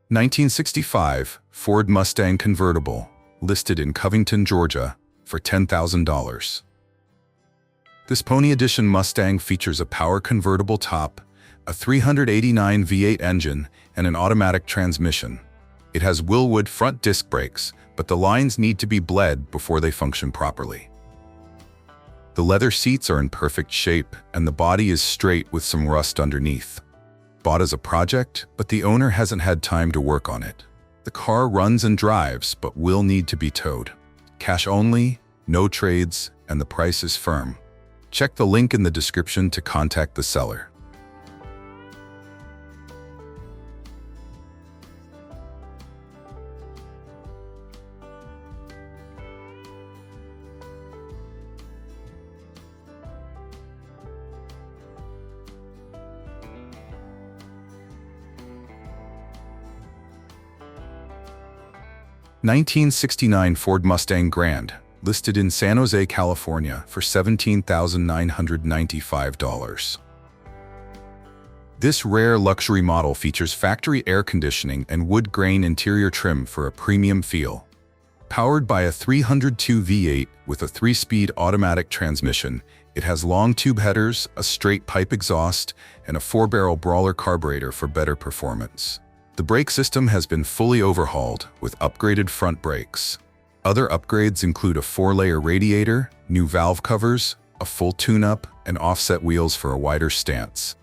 1965 Ford Mustang Convertible, listed in Covington, Georgia, for $10,000. This Pony Edition Mustang features a power convertible top, a 389 V8 engine, and an automatic transmission. It has Wilwood front disc brakes, but the lines need to be bled before they function properly. The leather seats are in perfect shape, and the body is straight with some rust underneath. Bought as a project, but the owner hasn't had time to work on it. The car runs and drives, but will need to be towed. Cash only, no trades, and the price is firm. Check the link in the description to contact the seller. (1969) Ford Mustang Grand, listed in San Jose, California for $17,995. This rare luxury model features factory air conditioning and wood grain interior trim for a premium feel. Powered by a 302 V8 with a 3-speed automatic transmission, it has long tube headers, a straight pipe exhaust, and a 4-barrel brawler carburetor for better performance. The brake system has been fully overhauled with upgraded front brakes. Other upgrades include a 4-layer radiator, new valve covers, a full tune-up, and offset wheels for a wider stance.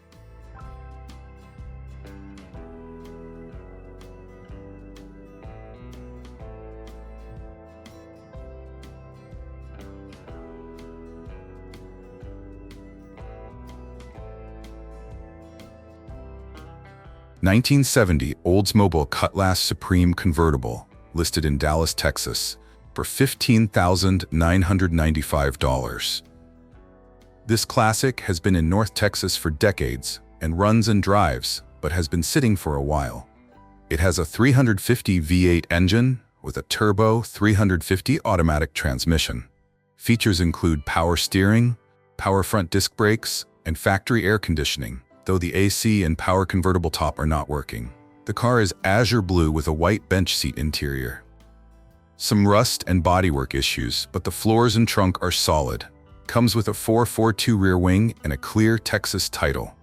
(1970) Oldsmobile Cutlass Supreme Convertible, listed in Dallas, Texas, for $15,995. This classic has been in North Texas for decades and runs and drives, but has been sitting for a while. It has a 350 V8 engine with a turbo 350 automatic transmission. Features include power steering, power front disc brakes, and factory air conditioning, though the AC and power convertible top are not working. The car is azure blue with a white bench seat interior. Some rust and bodywork issues, but the floors and trunk are solid. Comes with a 442 rear wing and a clear Texas title.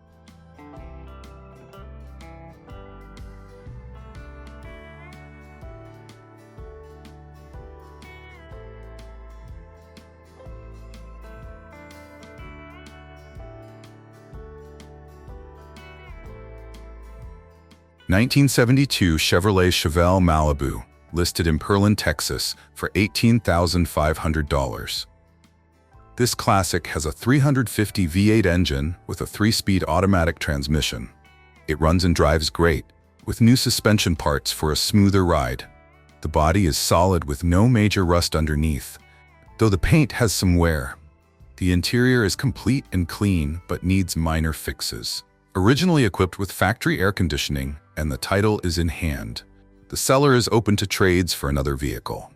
(1972) Chevrolet Chevelle Malibu, listed in Pearland, Texas, for $18,500. This classic has a 350 V8 engine with a 3-speed automatic transmission. It runs and drives great, with new suspension parts for a smoother ride. The body is solid with no major rust underneath, though the paint has some wear. The interior is complete and clean, but needs minor fixes. Originally equipped with factory air conditioning, and the title is in hand. The seller is open to trades for another vehicle.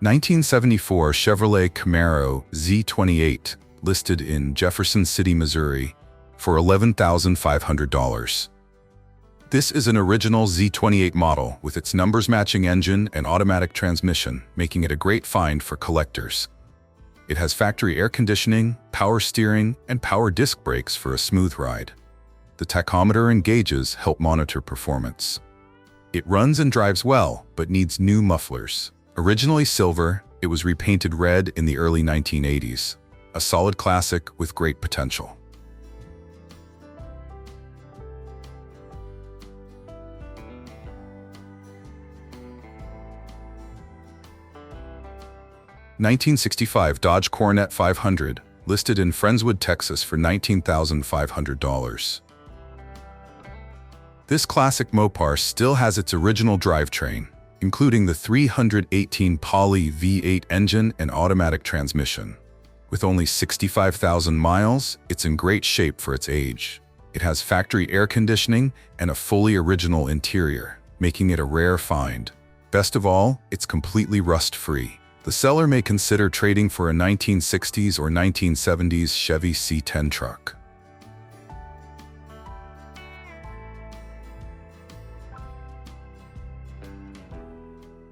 (1974) Chevrolet Camaro Z28, listed in Jefferson City, Missouri, for $11,500. This is an original Z28 model with its numbers-matching engine and automatic transmission, making it a great find for collectors. It has factory air conditioning, power steering, and power disc brakes for a smooth ride. The tachometer and gauges help monitor performance. It runs and drives well, but needs new mufflers. Originally silver, it was repainted red in the early 1980s. A solid classic with great potential. (1965) Dodge Coronet 500, listed in Friendswood, Texas for $19,500. This classic Mopar still has its original drivetrain, including the 318 Poly V8 engine and automatic transmission. With only 65,000 miles, it's in great shape for its age. It has factory air conditioning and a fully original interior. making it a rare find. Best of all, it's completely rust-free. The seller may consider trading for a 1960s or 1970s Chevy C10 truck.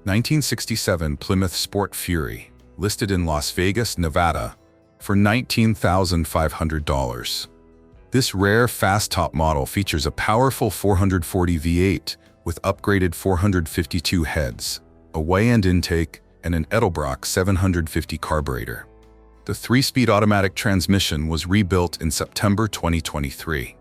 (1967) Plymouth Sport Fury, listed in Las Vegas, Nevada, for $19,500. This rare fast-top model features a powerful 440 V8 with upgraded 452 heads, a weigh-end intake, and an Edelbrock 750 carburetor. The 3-speed automatic transmission was rebuilt in September 2023.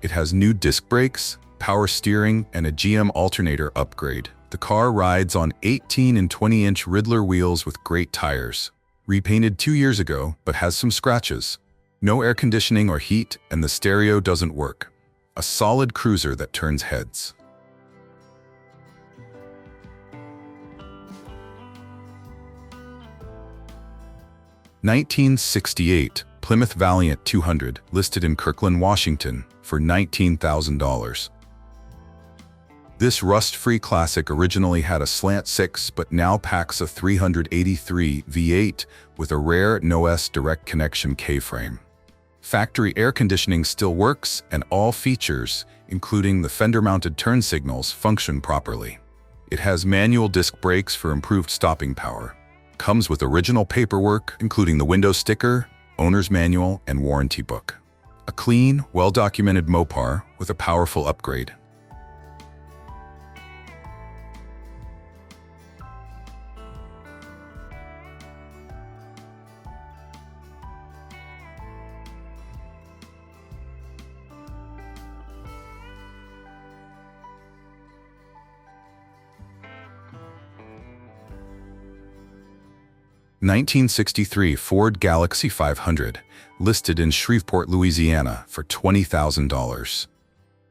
It has new disc brakes, power steering, and a GM alternator upgrade. The car rides on 18 and 20-inch Riddler wheels with great tires. Repainted 2 years ago, but has some scratches. No air conditioning or heat, and the stereo doesn't work. A solid cruiser that turns heads. (1968) Plymouth Valiant 200, listed in Kirkland, Washington, for $19,000. This rust-free classic originally had a slant 6 but now packs a 383 V8 with a rare no-S direct connection K-frame. Factory air conditioning still works, and all features, including the fender-mounted turn signals, function properly. It has manual disc brakes for improved stopping power. Comes with original paperwork, including the window sticker, owner's manual, and warranty book. A clean, well-documented Mopar with a powerful upgrade. (1963) Ford Galaxie 500, listed in Shreveport, Louisiana, for $20,000.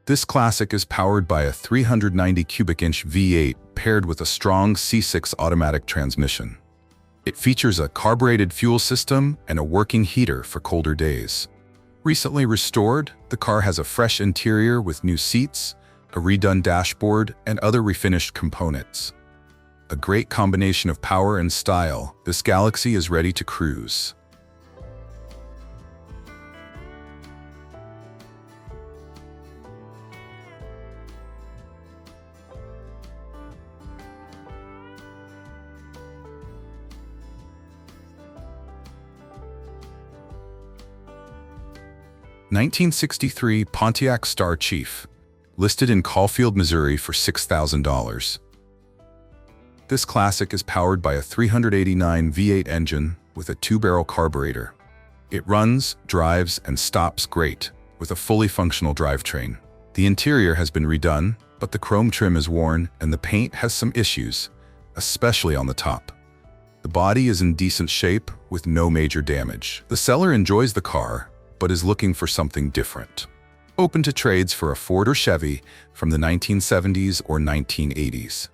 This classic is powered by a 390 cubic inch V8 paired with a strong C6 automatic transmission. It features a carbureted fuel system and a working heater for colder days. Recently restored, the car has a fresh interior with new seats, a redone dashboard, and other refinished components. A great combination of power and style, this Galaxie is ready to cruise. (1963) Pontiac Starchief, listed in Caulfield, Missouri, for $6,000. This classic is powered by a 389 V8 engine with a 2-barrel carburetor. It runs, drives, and stops great with a fully functional drivetrain. The interior has been redone, but the chrome trim is worn and the paint has some issues, especially on the top. The body is in decent shape with no major damage. The seller enjoys the car, but is looking for something different. Open to trades for a Ford or Chevy from the 1970s or 1980s.